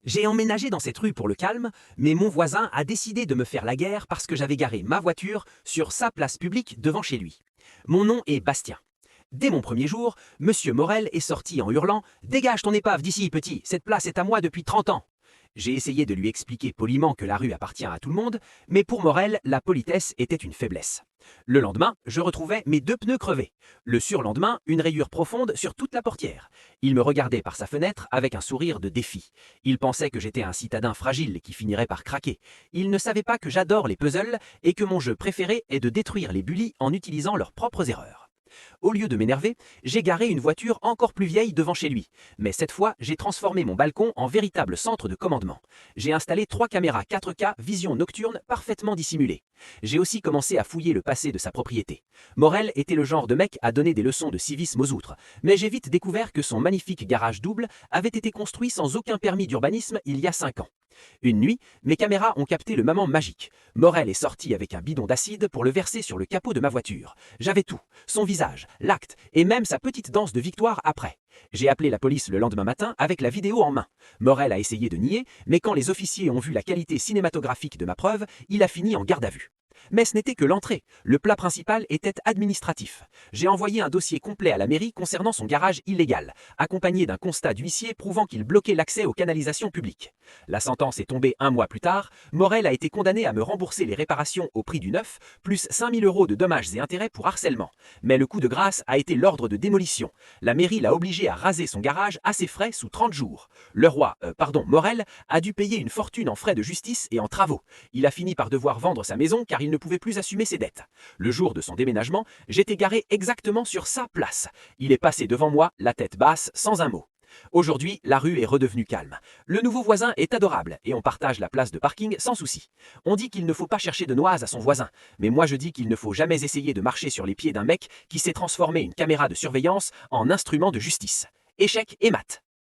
J'ai emménagé dans cette rue pour le calme, mais mon voisin a décidé de me faire la guerre parce que j'avais garé ma voiture sur sa place publique devant chez lui. Mon nom est Bastien. Dès mon premier jour, Monsieur Morel est sorti en hurlant « Dégage ton épave d'ici, petit, cette place est à moi depuis 30 ans !» J'ai essayé de lui expliquer poliment que la rue appartient à tout le monde, mais pour Morel, la politesse était une faiblesse. Le lendemain, je retrouvais mes 2 pneus crevés. Le surlendemain, une rayure profonde sur toute la portière. Il me regardait par sa fenêtre avec un sourire de défi. Il pensait que j'étais un citadin fragile qui finirait par craquer. Il ne savait pas que j'adore les puzzles et que mon jeu préféré est de détruire les bullies en utilisant leurs propres erreurs. Au lieu de m'énerver, j'ai garé une voiture encore plus vieille devant chez lui. Mais cette fois, j'ai transformé mon balcon en véritable centre de commandement. J'ai installé 3 caméras 4K vision nocturne parfaitement dissimulées. J'ai aussi commencé à fouiller le passé de sa propriété. Morel était le genre de mec à donner des leçons de civisme aux outres, mais j'ai vite découvert que son magnifique garage double avait été construit sans aucun permis d'urbanisme il y a 5 ans. Une nuit, mes caméras ont capté le moment magique. Morel est sorti avec un bidon d'acide pour le verser sur le capot de ma voiture. J'avais tout, son visage, l'acte et même sa petite danse de victoire après. J'ai appelé la police le lendemain matin avec la vidéo en main. Morel a essayé de nier, mais quand les officiers ont vu la qualité cinématographique de ma preuve, il a fini en garde à vue. Mais ce n'était que l'entrée. Le plat principal était administratif. J'ai envoyé un dossier complet à la mairie concernant son garage illégal, accompagné d'un constat d'huissier prouvant qu'il bloquait l'accès aux canalisations publiques. La sentence est tombée 1 mois plus tard. Morel a été condamné à me rembourser les réparations au prix du neuf, plus 5 000 € de dommages et intérêts pour harcèlement. Mais le coup de grâce a été l'ordre de démolition. La mairie l'a obligé à raser son garage à ses frais sous 30 jours. Morel, a dû payer une fortune en frais de justice et en travaux. Il a fini par devoir vendre sa maison car il ne pouvait plus assumer ses dettes. Le jour de son déménagement, j'étais garé exactement sur sa place. Il est passé devant moi, la tête basse, sans un mot. Aujourd'hui, la rue est redevenue calme. Le nouveau voisin est adorable et on partage la place de parking sans souci. On dit qu'il ne faut pas chercher de noises à son voisin, mais moi je dis qu'il ne faut jamais essayer de marcher sur les pieds d'un mec qui s'est transformé une caméra de surveillance en instrument de justice. Échec et mat.